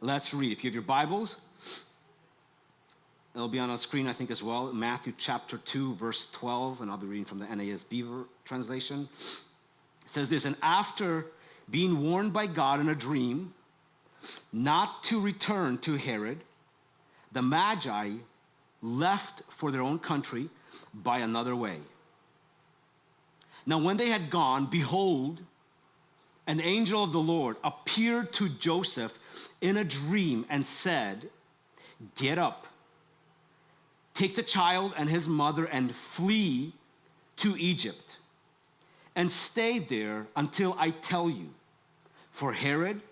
Let's read. If you have your Bibles, it'll be on the screen, I think, as well. Matthew chapter 2, verse 12, and I'll be reading from the NASB translation. It says this, "And after being warned by God in a dream not to return to Herod, the Magi left for their own country by another way. Now when they had gone, behold, an angel of the Lord appeared to Joseph in a dream and said, 'Get up, take the child and his mother and flee to Egypt, and stay there until I tell you, for Herod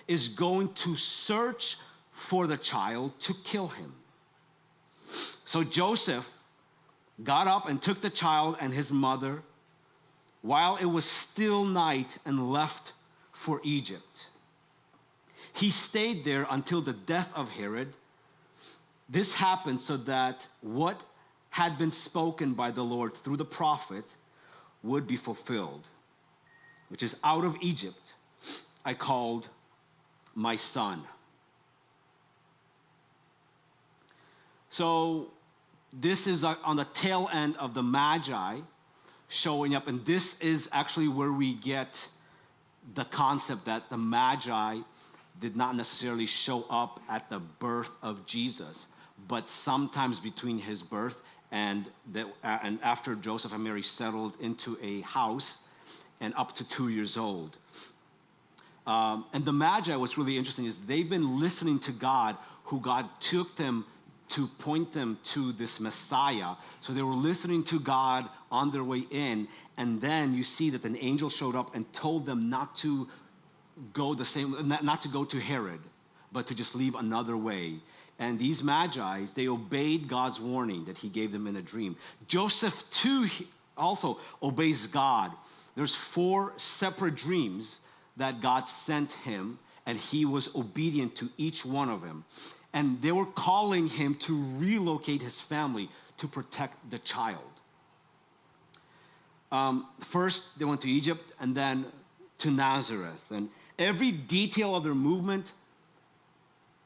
is going to search for the child to kill him.' So Joseph got up and took the child and his mother while it was still night and left for Egypt. He stayed there until the death of Herod. This happened so that what had been spoken by the Lord through the prophet would be fulfilled, which is, 'Out of Egypt I called my son.'" So this is on the tail end of the Magi showing up, and this is actually where we get the concept that the Magi did not necessarily show up at the birth of Jesus, but sometimes between his birth and after Joseph and Mary settled into a house and up to 2 years old. And the Magi, what's really interesting is they've been listening to God, who God took them to point them to this Messiah. So they were listening to God on their way in, and then you see that an angel showed up and told them not to go not to go to Herod, but to just leave another way. And these Magi, they obeyed God's warning that he gave them in a dream. Joseph too also obeys God. There's 4 separate dreams that God sent him, and he was obedient to each one of them. And they were calling him to relocate his family to protect the child. First, they went to Egypt and then to Nazareth. And every detail of their movement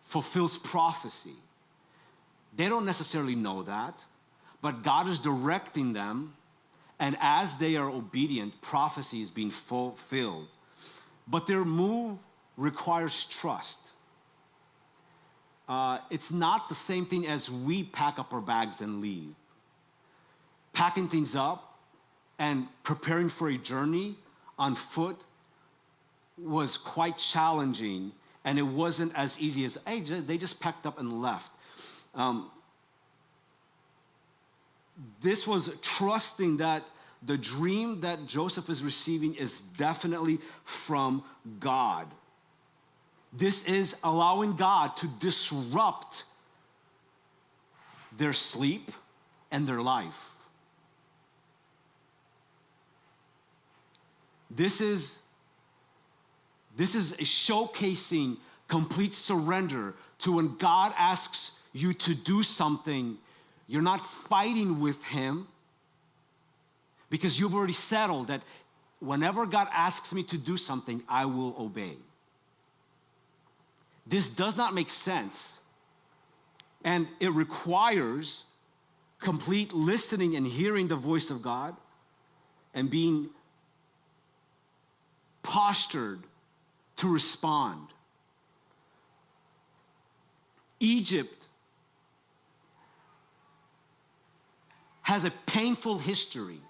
fulfills prophecy. They don't necessarily know that, but God is directing them. And as they are obedient, prophecy is being fulfilled. But their move requires trust. It's not the same thing as we pack up our bags and leave. Packing things up and preparing for a journey on foot was quite challenging, and it wasn't as easy as, hey, they just packed up and left. This was trusting that the dream that Joseph is receiving is definitely from God. This is allowing God to disrupt their sleep and their life. This is showcasing complete surrender to when God asks you to do something, you're not fighting with him because you've already settled that whenever God asks me to do something, I will obey. This does not make sense, and it requires complete listening and hearing the voice of God and being postured to respond. Egypt has a painful history.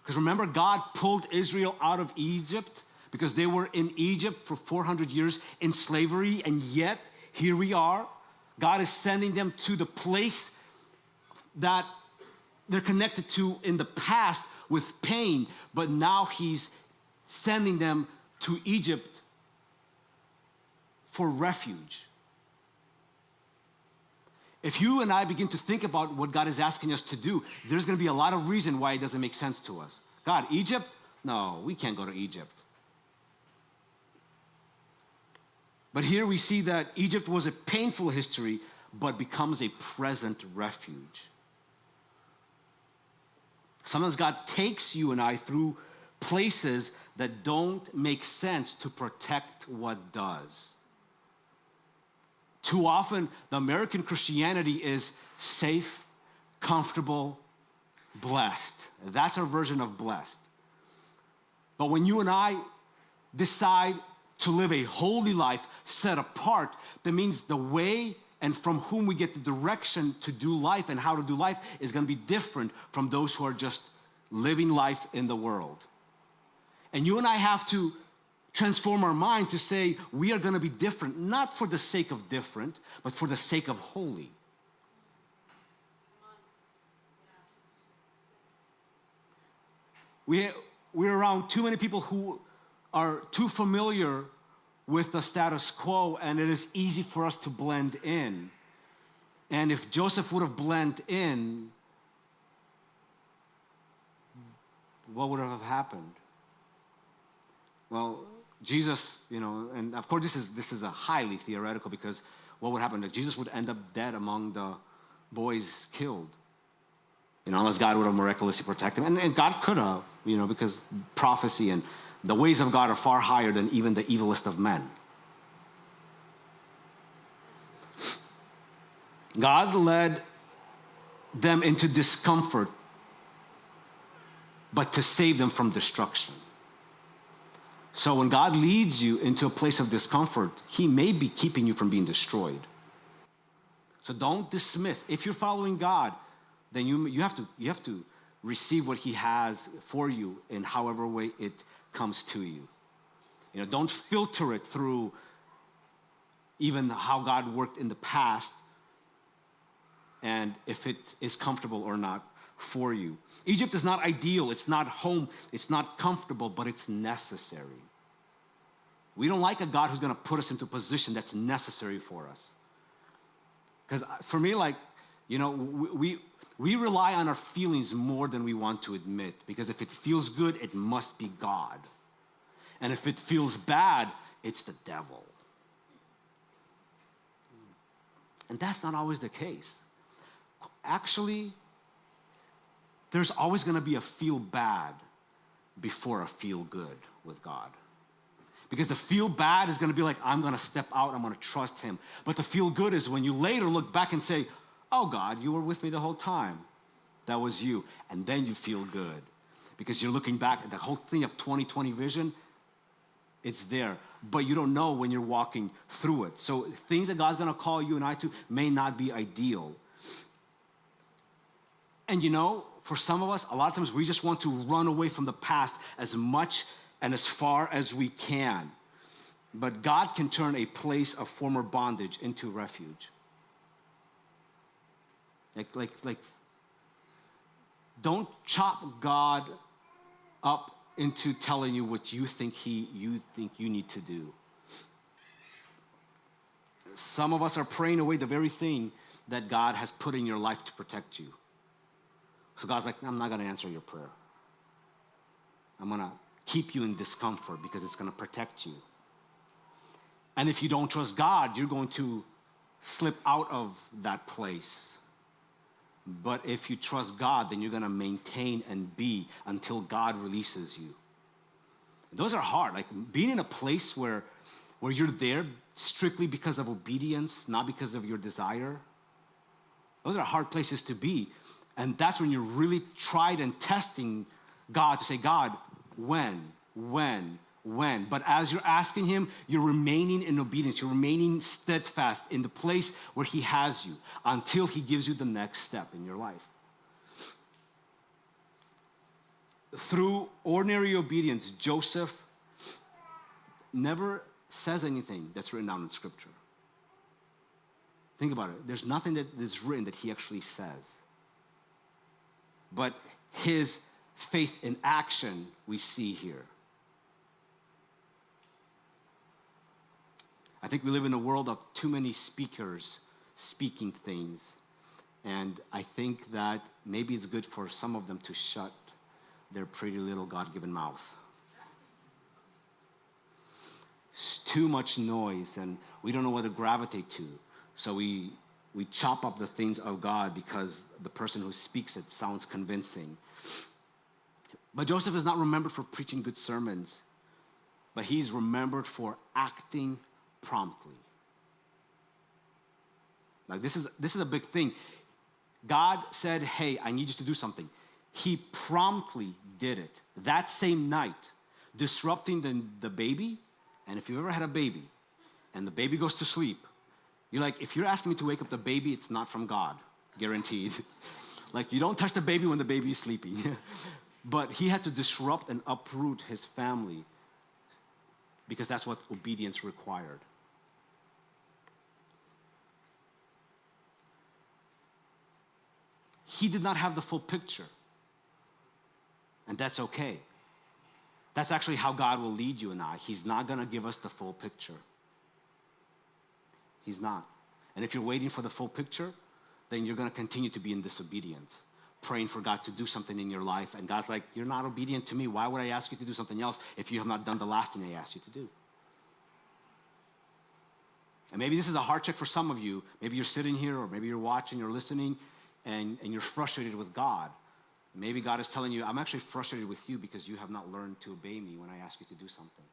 Because remember, God pulled Israel out of Egypt because they were in Egypt for 400 years in slavery, and yet here we are. God is sending them to the place that they're connected to in the past with pain, but now he's sending them to Egypt for refuge. If you and I begin to think about what God is asking us to do, there's going to be a lot of reason why it doesn't make sense to us. God, Egypt? No, we can't go to Egypt. But here we see that Egypt was a painful history, but becomes a present refuge. Sometimes God takes you and I through places that don't make sense to protect what does. Too often, the American Christianity is safe, comfortable, blessed. That's our version of blessed. But when you and I decide to live a holy life set apart, that means the way and from whom we get the direction to do life and how to do life is going to be different from those who are just living life in the world. And you and I have to transform our mind to say we are going to be different, not for the sake of different, but for the sake of holy. We're around too many people who are too familiar with the status quo, and it is easy for us to blend in. And if Joseph would have blended in, what would have happened? Well, Jesus, and of course this is a highly theoretical, because what would happen? That Jesus would end up dead among the boys killed, unless God would have miraculously protected him. And God could have, because prophecy and the ways of God are far higher than even the evilest of men. God led them into discomfort, but to save them from destruction. So when God leads you into a place of discomfort, he may be keeping you from being destroyed. So don't dismiss. If you're following God, then you have to receive what he has for you in however way it comes to you. Don't filter it through even how God worked in the past and if it is comfortable or not for you. Egypt is not ideal, it's not home, it's not comfortable, but it's necessary. We don't like a God who's going to put us into a position that's necessary for us. Because for me, we rely on our feelings more than we want to admit, because if it feels good, it must be God. And if it feels bad, it's the devil. And that's not always the case. Actually, there's always going to be a feel bad before a feel good with God. Because the feel bad is going to be like, I'm going to step out, I'm going to trust him. But the feel good is when you later look back and say, oh God, you were with me the whole time. That was you. And then you feel good. Because you're looking back at the whole thing of 2020 vision, it's there. But you don't know when you're walking through it. So things that God's going to call you and I to may not be ideal. And for some of us, a lot of times we just want to run away from the past as much and as far as we can. But God can turn a place of former bondage into refuge. Like, don't chop God up into telling you what you think you need to do. Some of us are praying away the very thing that God has put in your life to protect you. So God's like, I'm not going to answer your prayer. I'm going to keep you in discomfort because it's going to protect you. And if you don't trust God, you're going to slip out of that place. But if you trust God, then you're going to maintain and be until God releases you. Those are hard. Like being in a place where you're there strictly because of obedience, not because of your desire. Those are hard places to be. And that's when you're really tried and testing God to say, God, when? But as you're asking him, you're remaining in obedience. You're remaining steadfast in the place where he has you until he gives you the next step in your life. Through ordinary obedience, Joseph never says anything that's written down in Scripture. Think about it. There's nothing that is written that he actually says. But his faith in action we see here. I think we live in a world of too many speakers speaking things. And I think that maybe it's good for some of them to shut their pretty little God-given mouth. It's too much noise and we don't know what to gravitate to. So we chop up the things of God because the person who speaks it sounds convincing. But Joseph is not remembered for preaching good sermons, but he's remembered for acting promptly. Like this is a big thing. God said, hey, I need you to do something. He promptly did it that same night, disrupting the baby. And if you've ever had a baby and the baby goes to sleep, you're like, if you're asking me to wake up the baby, it's not from God, guaranteed. Like, you don't touch the baby when the baby is sleeping. But he had to disrupt and uproot his family because that's what obedience required. He did not have the full picture. And that's okay. That's actually how God will lead you and I. He's not going to give us the full picture. He's not. And if you're waiting for the full picture, then you're going to continue to be in disobedience, praying for God to do something in your life. And God's like, you're not obedient to me. Why would I ask you to do something else if you have not done the last thing I asked you to do? And maybe this is a heart check for some of you. Maybe you're sitting here, or maybe you're watching or listening, and you're frustrated with God. Maybe God is telling you, I'm actually frustrated with you because you have not learned to obey me when I ask you to do something.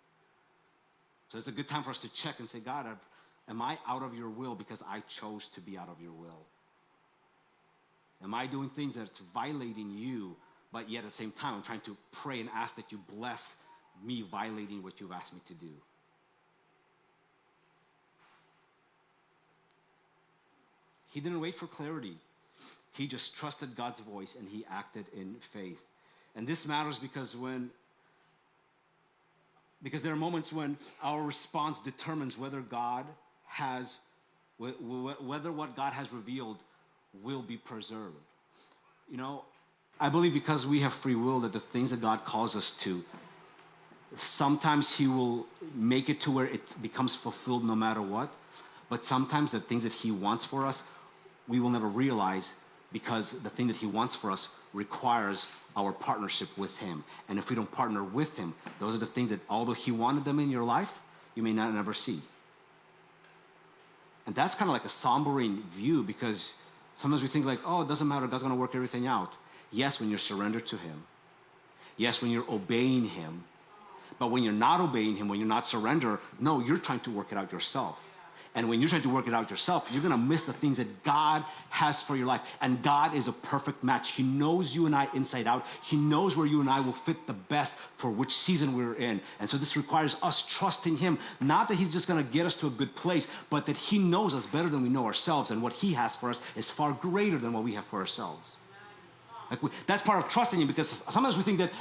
So it's a good time for us to check and say, God, am I out of your will because I chose to be out of your will? Am I doing things that's violating you, but yet at the same time I'm trying to pray and ask that you bless me violating what you've asked me to do? He didn't wait for clarity. He just trusted God's voice and he acted in faith. And this matters because there are moments when our response determines whether whether what God has revealed will be preserved. You know, I believe because we have free will that the things that God calls us to, sometimes he will make it to where it becomes fulfilled no matter what. But sometimes the things that he wants for us, we will never realize, because the thing that he wants for us requires our partnership with him. And if we don't partner with him, those are the things that, although he wanted them in your life, you may not never see. And that's kind of like a sombering view, because sometimes we think like, oh, it doesn't matter, God's going to work everything out. Yes, when you're surrendered to him. Yes, when you're obeying him. But when you're not obeying him, when you're not surrendered, no, you're trying to work it out yourself. And when you're trying to work it out yourself, you're going to miss the things that God has for your life. And God is a perfect match. He knows you and I inside out. He knows where you and I will fit the best for which season we're in. And so this requires us trusting him. Not that he's just going to get us to a good place, but that he knows us better than we know ourselves. And what he has for us is far greater than what we have for ourselves. That's part of trusting him, because sometimes we think that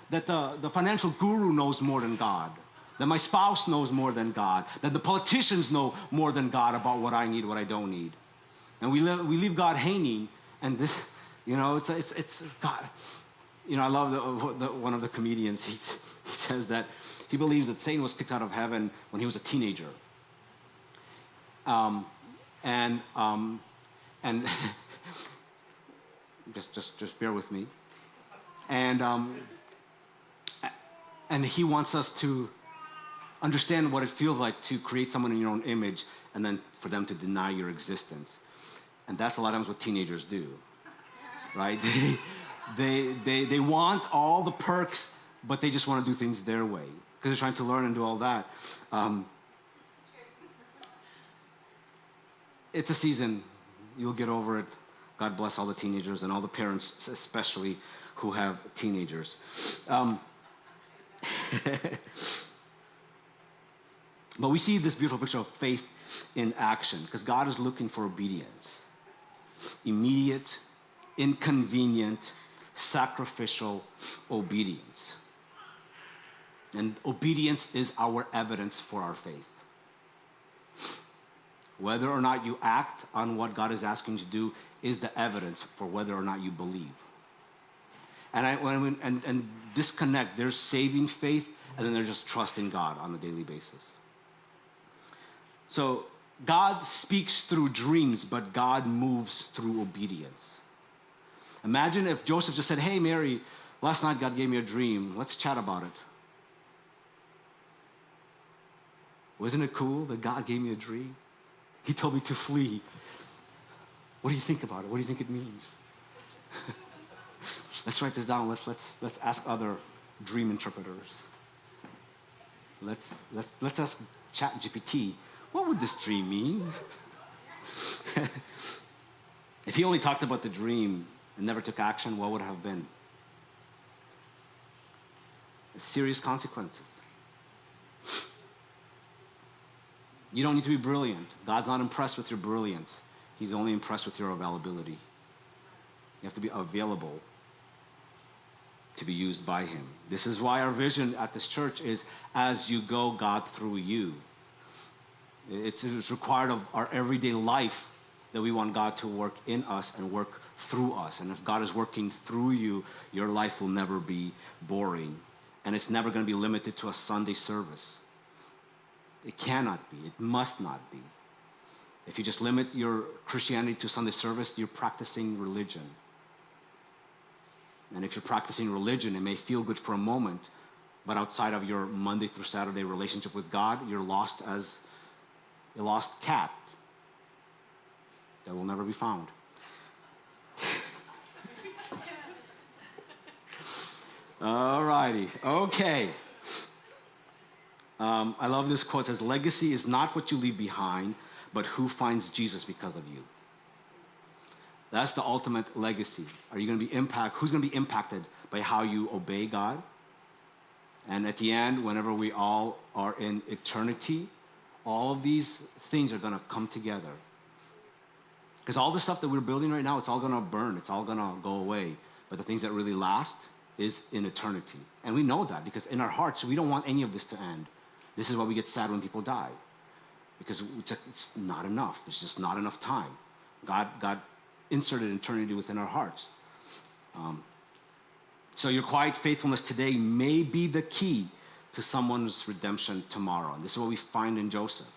the financial guru knows more than God. That my spouse knows more than God, that the politicians know more than God about what I need, what I don't need. And we leave God hanging, and this, it's God. I love one of the comedians, he says that he believes that Satan was kicked out of heaven when he was a teenager. And just bear with me. And he wants us to understand what it feels like to create someone in your own image and then for them to deny your existence. And that's a lot of times what teenagers do, right? They want all the perks, but they just want to do things their way because they're trying to learn and do all that. It's a season. You'll get over it. God bless all the teenagers and all the parents, especially who have teenagers. But we see this beautiful picture of faith in action, because God is looking for obedience. Immediate, inconvenient, sacrificial obedience. And obedience is our evidence for our faith. Whether or not you act on what God is asking you to do is the evidence for whether or not you believe. And disconnect, there's saving faith, and then there's just trusting God on a daily basis. So God speaks through dreams, but God moves through obedience. Imagine if Joseph just said, hey, Mary, last night God gave me a dream. Let's chat about it. Wasn't it cool that God gave me a dream? He told me to flee. What do you think about it? What do you think it means? Let's write this down. Let's ask other dream interpreters. Let's ask ChatGPT. What would this dream mean? If he only talked about the dream and never took action, what would it have been? Serious consequences. You don't need to be brilliant. God's not impressed with your brilliance. He's only impressed with your availability. You have to be available to be used by him. This is why our vision at this church is, as you go, God through you. It's required of our everyday life that we want God to work in us and work through us. And if God is working through you, your life will never be boring. And it's never going to be limited to a Sunday service. It cannot be. It must not be. If you just limit your Christianity to Sunday service, you're practicing religion. And if you're practicing religion, it may feel good for a moment, but outside of your Monday through Saturday relationship with God, you're lost as a lost cat that will never be found. All righty. Okay. I love this quote. It says, legacy is not what you leave behind, but who finds Jesus because of you. That's the ultimate legacy. Are you going to be who's going to be impacted by how you obey God? And at the end, whenever we all are in eternity, all of these things are going to come together. Because all the stuff that we're building right now, it's all going to burn. It's all going to go away. But the things that really last is in eternity. And we know that because in our hearts, we don't want any of this to end. This is why we get sad when people die. Because it's not enough. There's just not enough time. God inserted eternity within our hearts. So your quiet faithfulness today may be the key to someone's redemption tomorrow. And this is what we find in Joseph.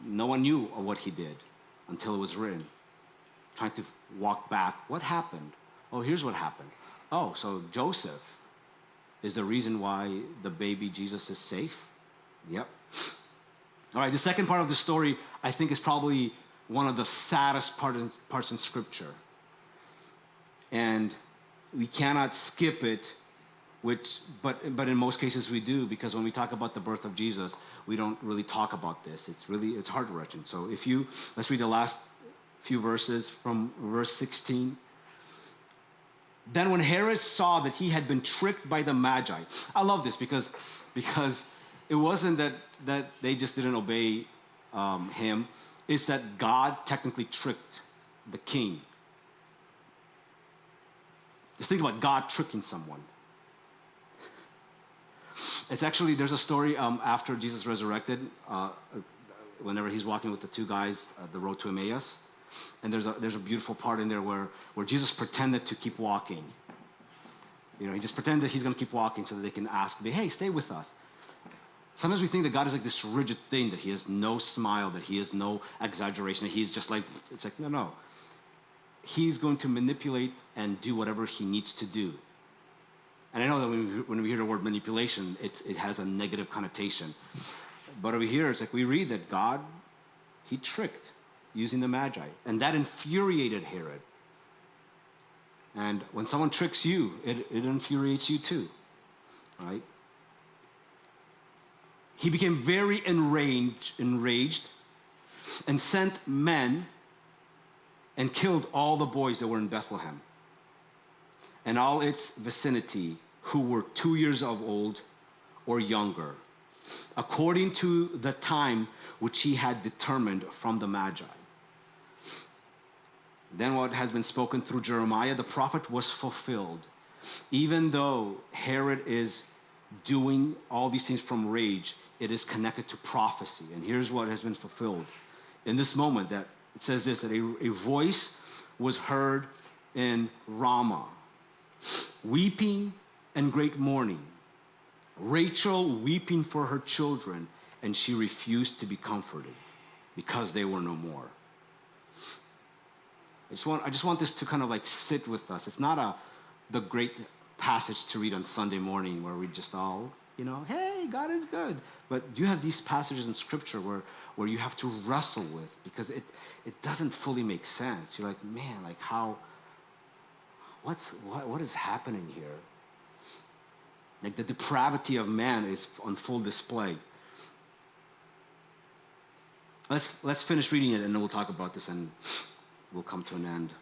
No one knew of what he did until it was written. Trying to walk back. What happened? Oh, here's what happened. Oh, so Joseph is the reason why the baby Jesus is safe? Yep. All right, the second part of the story, I think, is probably one of the saddest parts in Scripture. And we cannot skip it, but in most cases we do, because when we talk about the birth of Jesus, we don't really talk about this. It's heart-wrenching. So let's read the last few verses from verse 16. Then when Herod saw that he had been tricked by the Magi, I love this because it wasn't that they just didn't obey him. It's that God technically tricked the king. Just think about God tricking someone. It's actually, there's a story after Jesus resurrected, whenever he's walking with the two guys, the road to Emmaus. And there's a beautiful part in there where Jesus pretended to keep walking. He just pretended that he's going to keep walking so that they can ask, hey, stay with us. Sometimes we think that God is like this rigid thing, that he has no smile, that he has no exaggeration, that he's just like, it's like, no. He's going to manipulate and do whatever he needs to do. And I know that when we hear the word manipulation, it has a negative connotation. But over here, it's like we read that God, he tricked using the Magi. And that infuriated Herod. And when someone tricks you, it infuriates you too, right? He became very enraged and sent men and killed all the boys that were in Bethlehem and all its vicinity who were 2 years of old or younger, according to the time which he had determined from the Magi. Then what has been spoken through Jeremiah, the prophet, was fulfilled. Even though Herod is doing all these things from rage, it is connected to prophecy. And here's what has been fulfilled. In this moment, that it says this, that a voice was heard in Ramah, weeping and great mourning. Rachel weeping for her children, and she refused to be comforted because they were no more. I just want this to kind of like sit with us. It's not the great passage to read on Sunday morning where we just all, hey, God is good. But you have these passages in Scripture where you have to wrestle with, because it doesn't fully make sense. You're like, man, like what is happening here? Like the depravity of man is on full display. Let's finish reading it, and then we'll talk about this, and we'll come to an end.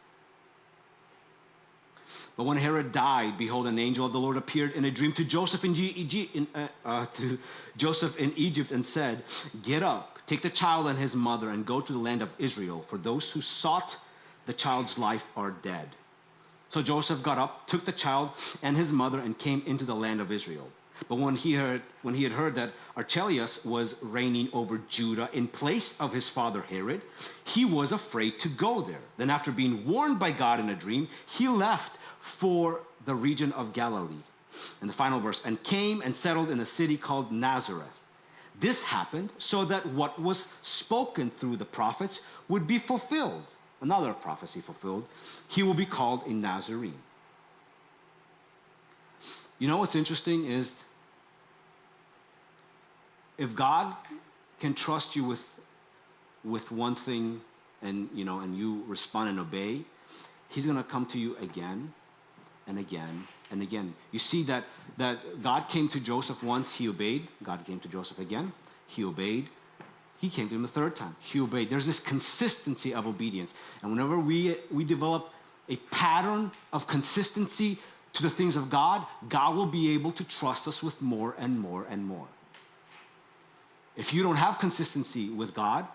But when Herod died, behold, an angel of the Lord appeared in a dream to Joseph in Egypt and said, "Get up, take the child and his mother, and go to the land of Israel, for those who sought the child's life are dead." So Joseph got up, took the child and his mother, and came into the land of Israel. But when he had heard that Archelaus was reigning over Judah in place of his father Herod, he was afraid to go there. Then after being warned by God in a dream, he left for the region of Galilee. And the final verse, and came and settled in a city called Nazareth. This happened so that what was spoken through the prophets would be fulfilled. Another prophecy fulfilled. He will be called a Nazarene. You know what's interesting is, if God can trust you with one thing, and you respond and obey, he's going to come to you again and again and again. You see that God came to Joseph once, he obeyed. God came to Joseph again, he obeyed. He came to him the third time, he obeyed. There's this consistency of obedience. And whenever we develop a pattern of consistency to the things of God, God will be able to trust us with more and more and more. If you don't have consistency with God,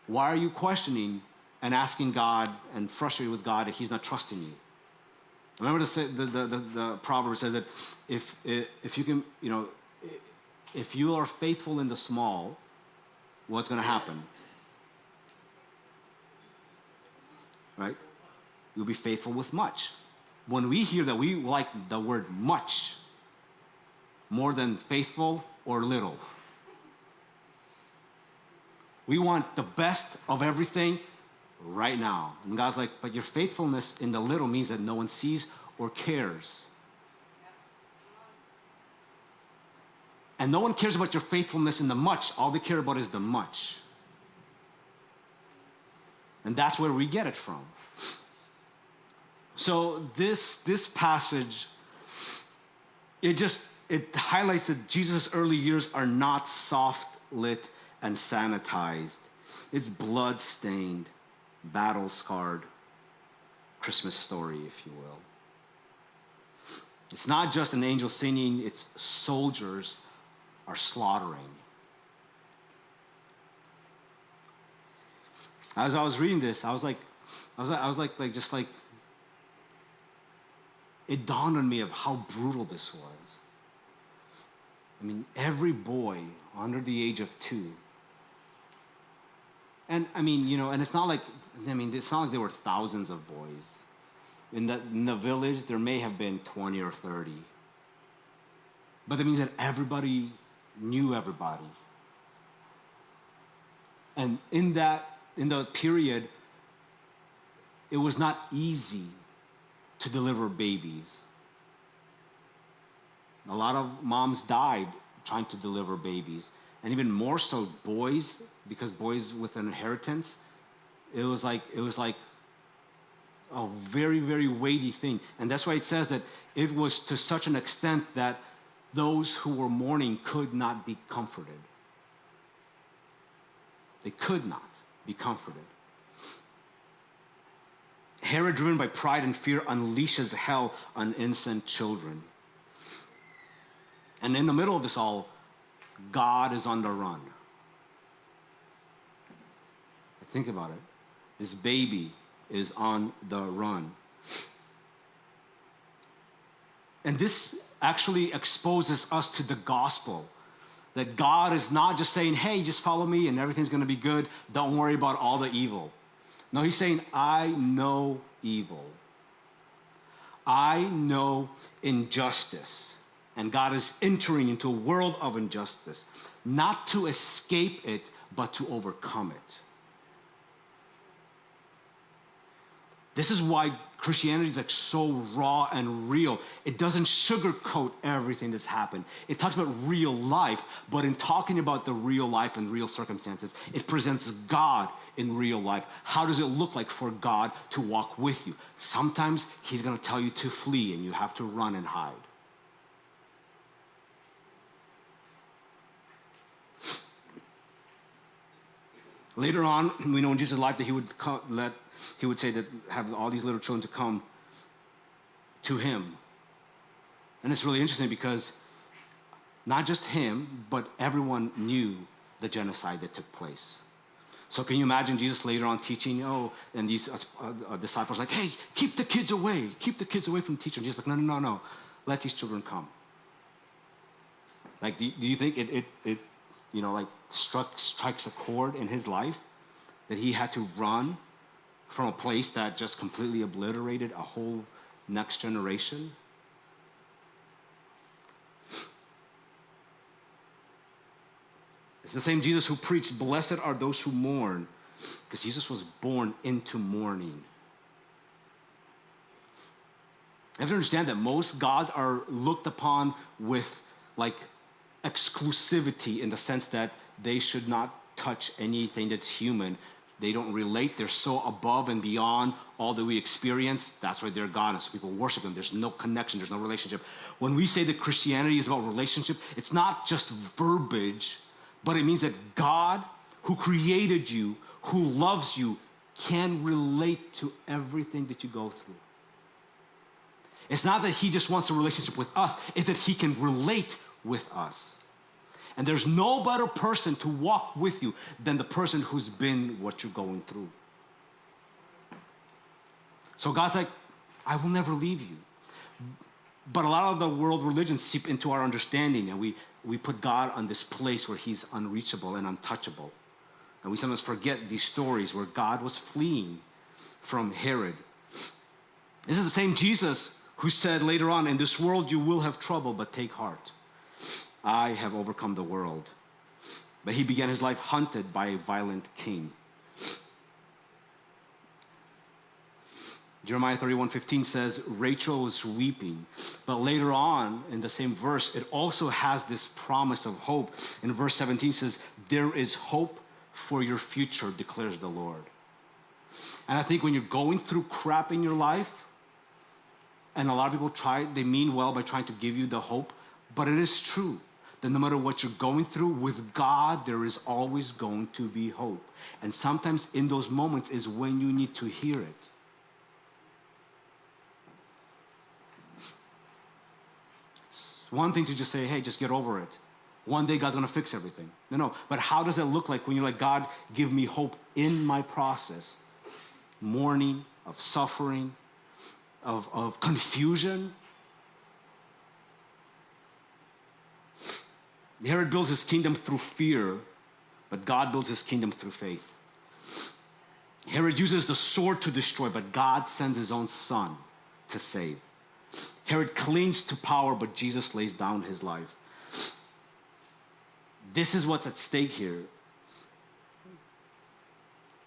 why are you questioning and asking God and frustrated with God that he's not trusting you? Remember the proverb says that if you are faithful in the small, what's going to happen? Right? You'll be faithful with much. When we hear that, we like the word much more than faithful or little. We want the best of everything right now. And God's like, but your faithfulness in the little means that no one sees or cares. And no one cares about your faithfulness in the much. All they care about is the much. And that's where we get it from. So this passage, it highlights that Jesus' early years are not soft-lit and sanitized. It's blood-stained, battle-scarred Christmas story, if you will. It's not just an angel singing, it's soldiers are slaughtering. As I was reading this, it dawned on me of how brutal this was. I mean, every boy under the age of 2. And and it's not like there were thousands of boys. In the village, there may have been 20 or 30. But that means that everybody knew everybody. And in the period, it was not easy to deliver babies. A lot of moms died trying to deliver babies. And even more so boys, because boys with an inheritance, it was like a very, very weighty thing. And that's why it says that it was to such an extent that those who were mourning could not be comforted. They could not be comforted. Herod, driven by pride and fear, unleashes hell on innocent children. And in the middle of this all, God is on the run. Think about it. This baby is on the run. And this actually exposes us to the gospel. That God is not just saying, hey, just follow me and everything's going to be good. Don't worry about all the evil. No, he's saying, I know evil. I know injustice. And God is entering into a world of injustice, not to escape it, but to overcome it. This is why Christianity is so raw and real. It doesn't sugarcoat everything that's happened. It talks about real life, but in talking about the real life and real circumstances, it presents God in real life. How does it look like for God to walk with you? Sometimes he's going to tell you to flee and you have to run and hide. Later on, we know in Jesus' life that he would say that have all these little children to come to him. And it's really interesting because not just him, but everyone knew the genocide that took place. So can you imagine Jesus later on teaching, and these disciples like, hey, keep the kids away from the teacher. And Jesus like, no, let these children come. Like, do you think it strikes a chord in his life that he had to run from a place that just completely obliterated a whole next generation? It's the same Jesus who preached, blessed are those who mourn, because Jesus was born into mourning. You have to understand that most gods are looked upon with like exclusivity in the sense that they should not touch anything that's human. They don't relate. They're so above and beyond all that we experience. That's why they're God. So people worship them. There's no connection. There's no relationship. When we say that Christianity is about relationship, it's not just verbiage, but it means that God, who created you, who loves you, can relate to everything that you go through. It's not that he just wants a relationship with us. It's that he can relate with us. And there's no better person to walk with you than the person who's been what you're going through. So God's like, I will never leave you. But a lot of the world religions seep into our understanding, and we put God on this place where he's unreachable and untouchable. And we sometimes forget these stories where God was fleeing from Herod. This is the same Jesus who said later on, in this world you will have trouble, but take heart. I have overcome the world. But he began his life hunted by a violent king. Jeremiah 31:15 says, Rachel was weeping. But later on in the same verse, it also has this promise of hope. In verse 17 says, there is hope for your future, declares the Lord. And I think when you're going through crap in your life, and a lot of people they mean well by trying to give you the hope, but it is true that no matter what you're going through, with God, there is always going to be hope. And sometimes in those moments is when you need to hear it. It's one thing to just say, hey, just get over it. One day God's gonna fix everything. No. But how does it look like when you're like, God, give me hope in my process? Mourning, of suffering, of confusion. Herod builds his kingdom through fear, but God builds his kingdom through faith. Herod uses the sword to destroy, but God sends his own son to save. Herod clings to power, but Jesus lays down his life. This is what's at stake here.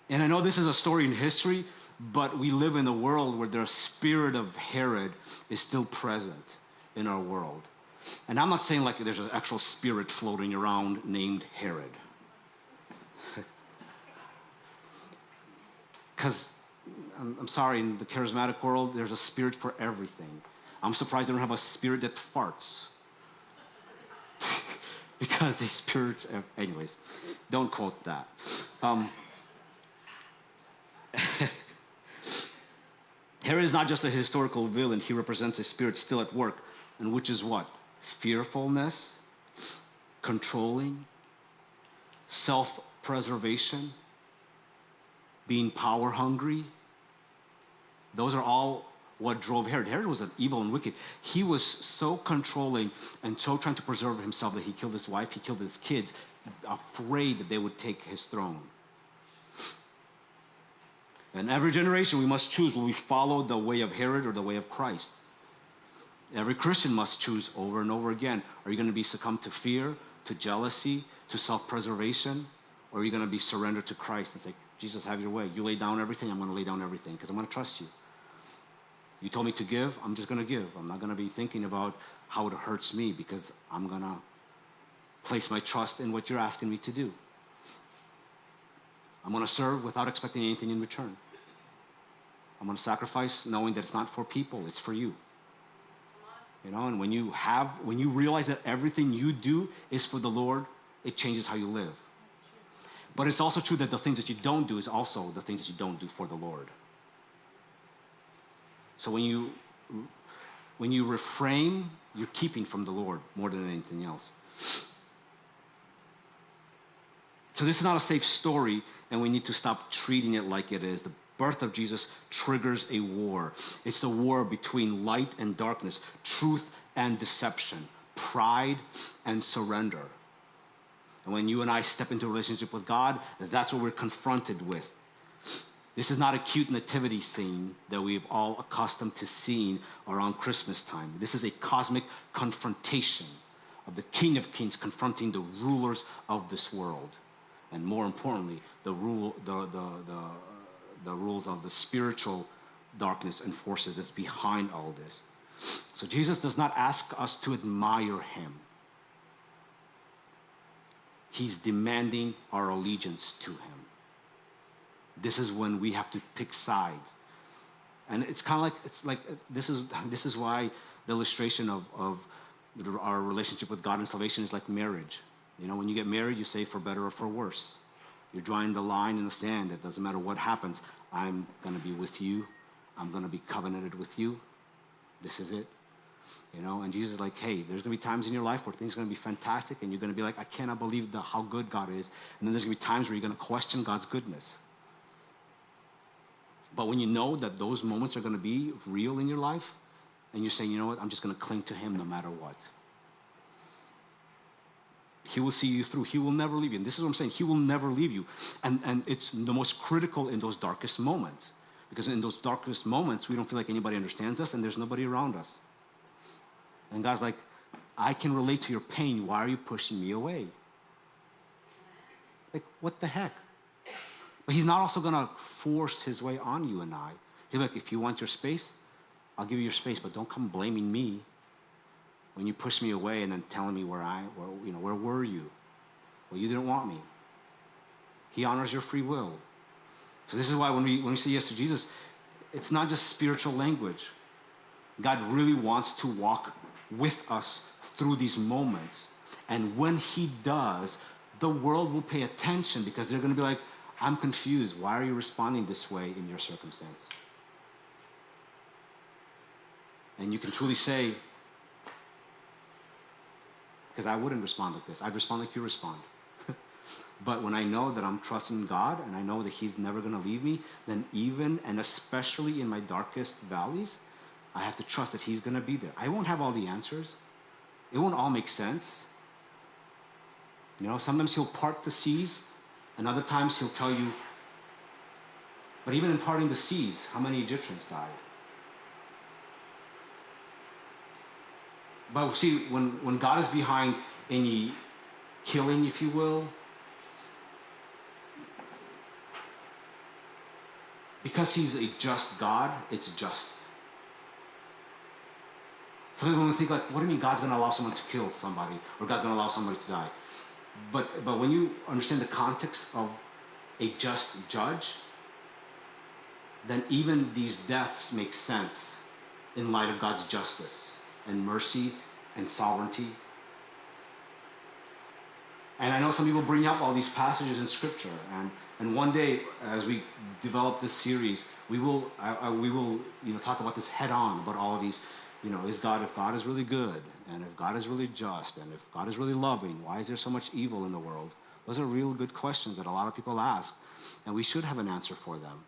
And I know this is a story in history, but we live in a world where the spirit of Herod is still present in our world. And I'm not saying like there's an actual spirit floating around named Herod. Because, I'm sorry, in the charismatic world, there's a spirit for everything. I'm surprised they don't have a spirit that farts. Because these spirits, anyways, don't quote that. Herod is not just a historical villain. He represents a spirit still at work, and which is what? Fearfulness, controlling, self-preservation, being power hungry. Those are all what drove Herod. Herod was an evil and wicked. He was so controlling and so trying to preserve himself that he killed his wife, he killed his kids, afraid that they would take his throne. And every generation we must choose, will we follow the way of Herod or the way of Christ? Every Christian must choose over and over again. Are you going to be succumb to fear, to jealousy, to self-preservation? Or are you going to be surrendered to Christ and say, Jesus, have your way. You lay down everything, I'm going to lay down everything because I'm going to trust you. You told me to give, I'm just going to give. I'm not going to be thinking about how it hurts me because I'm going to place my trust in what you're asking me to do. I'm going to serve without expecting anything in return. I'm going to sacrifice knowing that it's not for people, it's for you. You know, and when you realize that everything you do is for the Lord, it changes how you live. But it's also true that the things that you don't do is also the things that you don't do for the Lord. So when you refrain, you're keeping from the Lord more than anything else. So this is not a safe story, and we need to stop treating it like it is. The birth of Jesus triggers a war. It's the war between light and darkness, truth and deception, pride and surrender. And when you and I step into a relationship with God, that's what we're confronted with. This is not a cute nativity scene that we've all accustomed to seeing around Christmas time. This is a cosmic confrontation of the King of Kings confronting the rulers of this world. And more importantly, the rules of the spiritual darkness and forces that's behind all this. So Jesus does not ask us to admire him. He's demanding our allegiance to him. This is when we have to pick sides. And it's kind of like, this is why the illustration of our relationship with God and salvation is like marriage. You know, when you get married, you say for better or for worse. You're drawing the line in the sand. It doesn't matter what happens. I'm going to be with you. I'm going to be covenanted with you. This is it. You know, and Jesus is like, hey, there's going to be times in your life where things are going to be fantastic, and you're going to be like, I cannot believe how good God is. And then there's going to be times where you're going to question God's goodness. But when you know that those moments are going to be real in your life, and you're saying, you know what, I'm just going to cling to him no matter what. He will see you through. He will never leave you. And this is what I'm saying. He will never leave you. And it's the most critical in those darkest moments. Because in those darkest moments, we don't feel like anybody understands us and there's nobody around us. And God's like, I can relate to your pain. Why are you pushing me away? Like, what the heck? But he's not also going to force his way on you and I. He's like, if you want your space, I'll give you your space, but don't come blaming me when you push me away and then telling me where were you? Well, you didn't want me. He honors your free will. So this is why when we say yes to Jesus, it's not just spiritual language. God really wants to walk with us through these moments. And when he does, the world will pay attention because they're going to be like, I'm confused. Why are you responding this way in your circumstance? And you can truly say, because I wouldn't respond like this. I'd respond like you respond. But when I know that I'm trusting God and I know that he's never going to leave me, then even and especially in my darkest valleys, I have to trust that he's going to be there. I won't have all the answers. It won't all make sense. You know, sometimes he'll part the seas, and other times he'll tell you, but even in parting the seas, how many Egyptians died? But see, when God is behind any killing, if you will, because he's a just God, it's just. Sometimes when we think like, what do you mean God's going to allow someone to kill somebody, or God's going to allow somebody to die? But when you understand the context of a just judge, then even these deaths make sense in light of God's justice and mercy and sovereignty. And I know some people bring up all these passages in Scripture, and one day, as we develop this series, we will talk about this head on, about all of these, if God is really good, and if God is really just, and if God is really loving, why is there so much evil in the world? Those are real good questions that a lot of people ask, and we should have an answer for them.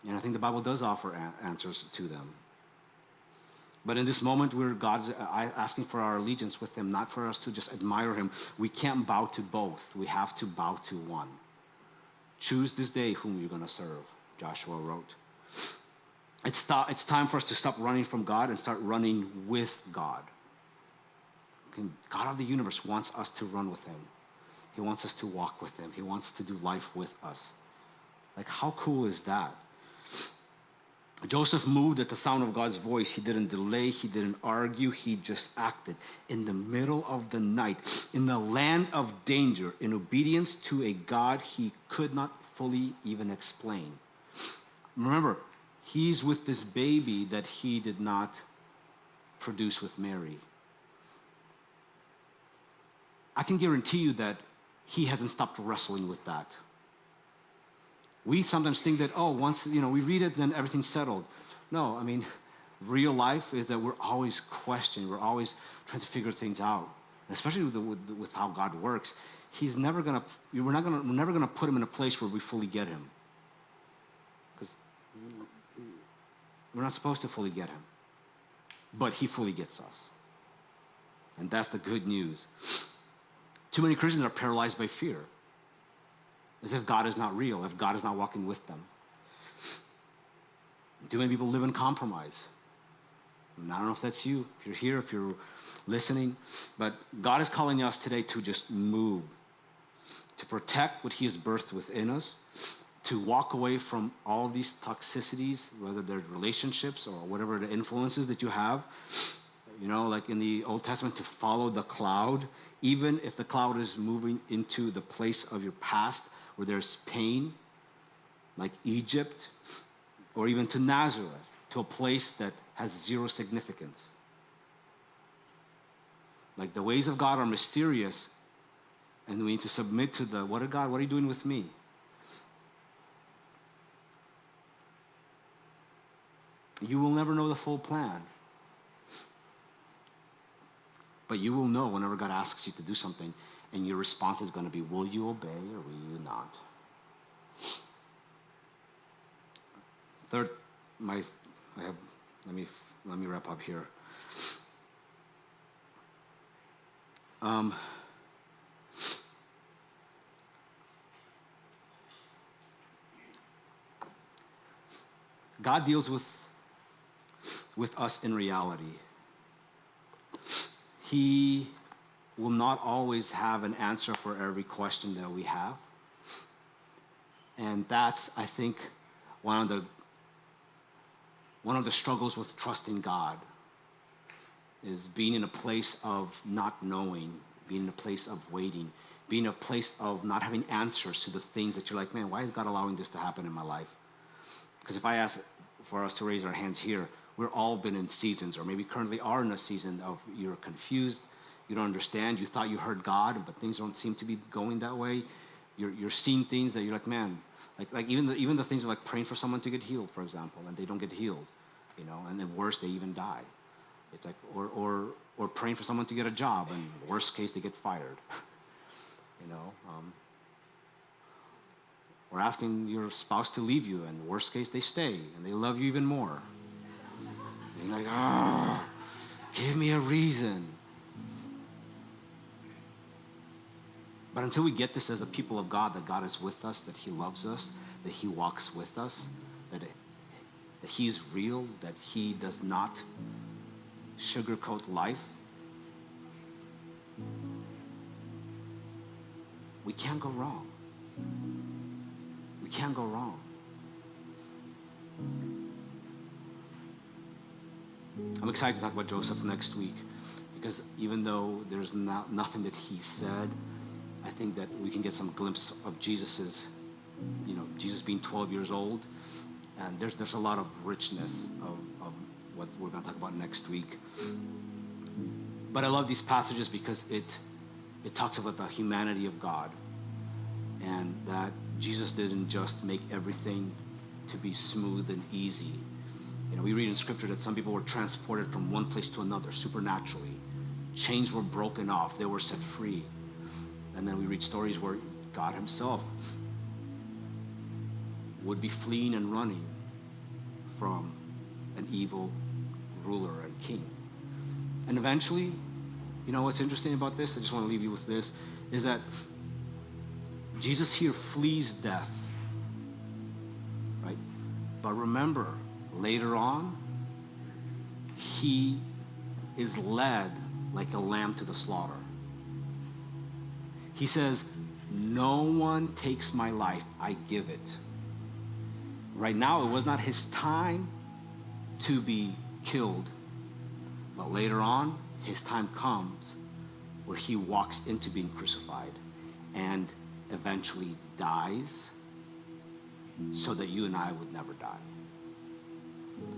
And I think the Bible does offer answers to them. But in this moment where God's asking for our allegiance with him, not for us to just admire him, we can't bow to both. We have to bow to one. Choose this day whom you're going to serve, Joshua wrote. It's time for us to stop running from God and start running with God. God of the universe wants us to run with him. He wants us to walk with him. He wants to do life with us. Like, how cool is that? Joseph moved at the sound of God's voice. He didn't delay. He didn't argue. He just acted in the middle of the night, in the land of danger, in obedience to a God he could not fully even explain. Remember, he's with this baby that he did not produce with Mary. I can guarantee you that he hasn't stopped wrestling with that We sometimes think that, oh, once, we read it, then everything's settled. No, I mean, real life is that we're always questioning. We're always trying to figure things out, especially with how God works. We're never gonna put him in a place where we fully get him, because we're not supposed to fully get him, but he fully gets us, and that's the good news. Too many Christians are paralyzed by fear, as if God is not real, if God is not walking with them. Too many people live in compromise. And I don't know if that's you, if you're here, if you're listening, but God is calling us today to just move, to protect what he has birthed within us, to walk away from all these toxicities, whether they're relationships or whatever the influences that you have. Like in the Old Testament, to follow the cloud, even if the cloud is moving into the place of your past where there's pain, like Egypt, or even to Nazareth, to a place that has zero significance. Like the ways of God are mysterious, and we need to submit to what are you doing with me? You will never know the full plan. But you will know whenever God asks you to do something, and your response is going to be, will you obey or will you not? Third, let me wrap up here. God deals with us in reality. He will not always have an answer for every question that we have. And that's, I think, one of the struggles with trusting God, is being in a place of not knowing, being in a place of waiting, being in a place of not having answers to the things that you're like, man, why is God allowing this to happen in my life? Because if I ask for us to raise our hands here, we've all been in seasons, or maybe currently are in a season of you're confused, you don't understand, you thought you heard God, but things don't seem to be going that way. You're seeing things that you're like, man, like even the things like praying for someone to get healed, for example, and they don't get healed, and then worse, they even die. It's like, or praying for someone to get a job, and worst case, they get fired. Or asking your spouse to leave you, and worst case, they stay, and they love you even more. And you're like, give me a reason. But until we get this as a people of God, that God is with us, that he loves us, that he walks with us, that he is real, that he does not sugarcoat life, we can't go wrong. We can't go wrong. I'm excited to talk about Joseph next week, because even though there's nothing that he said, I think that we can get some glimpse of Jesus being 12 years old, and there's a lot of richness of what we're going to talk about next week. But I love these passages because it talks about the humanity of God, and that Jesus didn't just make everything to be smooth and easy. We read in scripture that some people were transported from one place to another supernaturally. Chains were broken off, they were set free. And then we read stories where God himself would be fleeing and running from an evil ruler and king. And eventually, what's interesting about this, I just want to leave you with this, is that Jesus here flees death, right? But remember, later on, he is led like a lamb to the slaughter. He says, no one takes my life, I give it. Right now, it was not his time to be killed, but later on, his time comes where he walks into being crucified and eventually dies so that you and I would never die.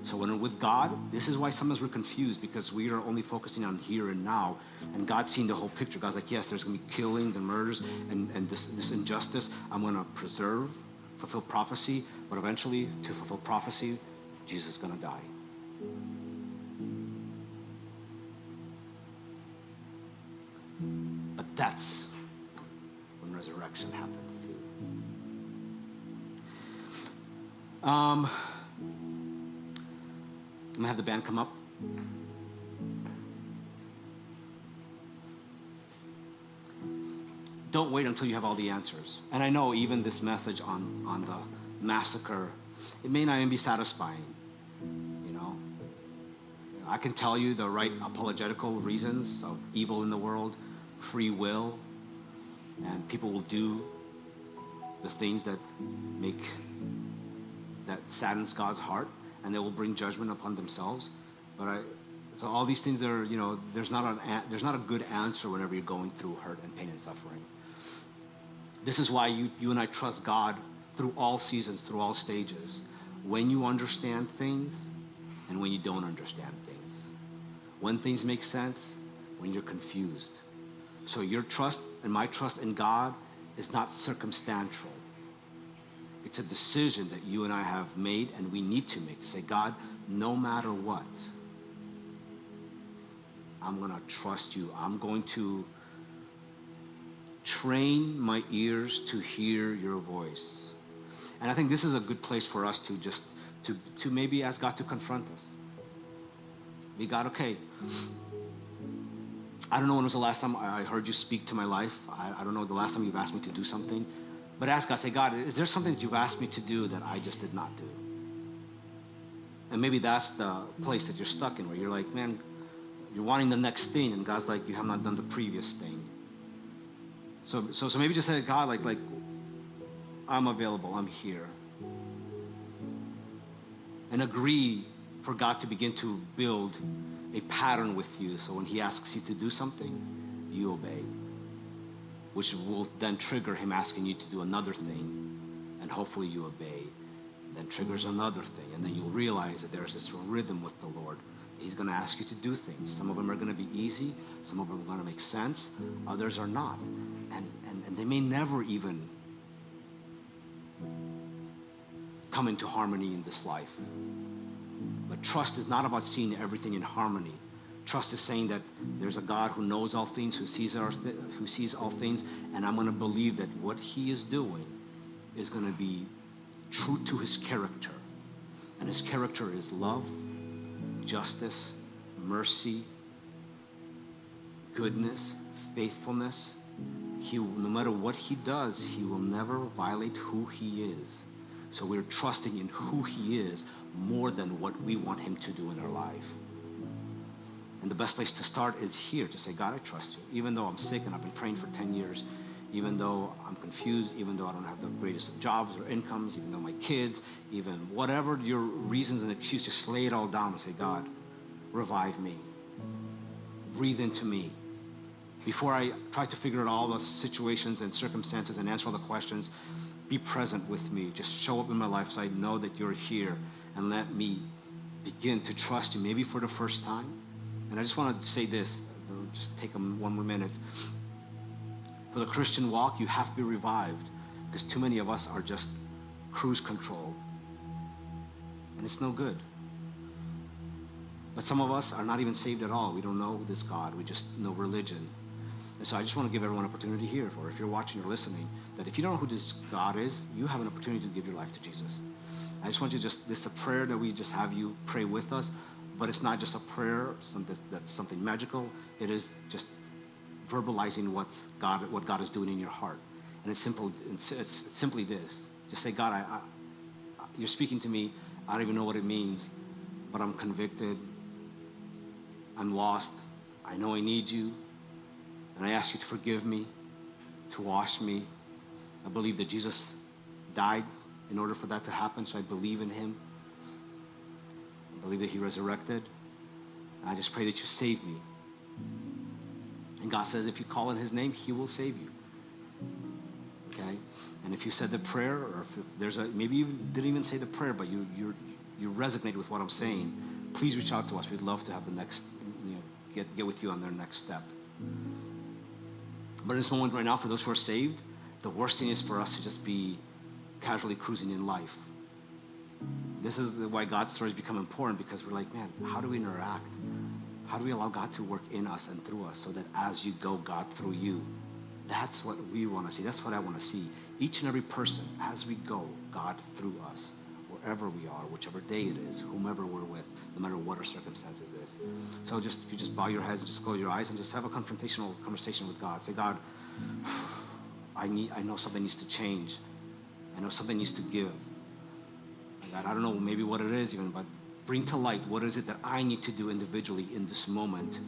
So when with God, this is why sometimes we're confused, because we are only focusing on here and now, and God's seeing the whole picture. God's like, yes, there's going to be killings and murders and this injustice. I'm going to preserve fulfill prophecy, but eventually to fulfill prophecy, Jesus is going to die. But that's when resurrection happens too. I'm going to have the band come up. Don't wait until you have all the answers. And I know even this message on the massacre, it may not even be satisfying, you know. I can tell you the right apologetical reasons of evil in the world, free will, and people will do the things that saddens God's heart, and they will bring judgment upon themselves. So all these things are, you know, there's not a good answer whenever you're going through hurt and pain and suffering. This is why you and I trust God through all seasons, through all stages. When you understand things and when you don't understand things. When things make sense, when you're confused. So your trust and my trust in God is not circumstantial. It's a decision that you and I have made and we need to make to say, God, no matter what, I'm going to trust you. I'm going to train my ears to hear your voice. And I think this is a good place for us to just, to maybe ask God to confront us. Be God, okay, I don't know when was the last time I heard you speak to my life. I don't know the last time you've asked me to do something. But ask God, say, God, is there something that you've asked me to do that I just did not do? And maybe that's the place that you're stuck in, where you're like, man, you're wanting the next thing, and God's like, you have not done the previous thing. So maybe just say, God, like, I'm available, I'm here. And agree for God to begin to build a pattern with you, so when he asks you to do something, you obey. Which will then trigger him asking you to do another thing, and hopefully you obey. Then triggers another thing, and then you'll realize that there's this rhythm with the Lord. He's going to ask you to do things. Some of them are going to be easy. Some of them are going to make sense. Others are not. And they may never even come into harmony in this life. But trust is not about seeing everything in harmony. Trust is saying that there's a God who knows all things, who sees all things, and I'm going to believe that what he is doing is going to be true to his character. And his character is love, justice, mercy, goodness, faithfulness. No matter what he does, he will never violate who he is. So we're trusting in who he is more than what we want him to do in our life. And the best place to start is here, to say, God, I trust you. Even though I'm sick and I've been praying for 10 years, even though I'm confused, even though I don't have the greatest of jobs or incomes, even though my kids, even whatever your reasons and excuses, just lay it all down and say, God, revive me. Breathe into me. Before I try to figure out all the situations and circumstances and answer all the questions, be present with me. Just show up in my life so I know that you're here, and let me begin to trust you, maybe for the first time. And I just want to say this, just take one more minute. For the Christian walk, you have to be revived, because too many of us are just cruise control. And it's no good. But some of us are not even saved at all. We don't know this God. We just know religion. And so I just want to give everyone an opportunity here, or if you're watching or listening, that if you don't know who this God is, you have an opportunity to give your life to Jesus. I just want you this is a prayer that we just have you pray with us, but it's not just a prayer, that's something magical. It is just verbalizing what God is doing in your heart. And it's simple. It's simply this. Just say, God, you're speaking to me. I don't even know what it means, but I'm convicted. I'm lost. I know I need you. And I ask you to forgive me, to wash me. I believe that Jesus died in order for that to happen, so I believe in him. I believe that he resurrected. And I just pray that you save me. And God says if you call in his name, he will save you. Okay? And if you said the prayer, or if there's maybe you didn't even say the prayer, but you resonate with what I'm saying, please reach out to us. We'd love to have the next, get with you on their next step. But in this moment right now, for those who are saved, the worst thing is for us to just be casually cruising in life. This is why God's stories become important, because we're like, man, how do we interact? How do we allow God to work in us and through us so that as you go, God through you? That's what we want to see. That's what I want to see. Each and every person, as we go, God through us, wherever we are, whichever day it is, whomever we're with, no matter what our circumstances is. So if you just bow your heads, just close your eyes, and just have a confrontational conversation with God. Say, God, I know something needs to change. I know something needs to give. God, I don't know maybe what it is even, but bring to light what is it that I need to do individually in this moment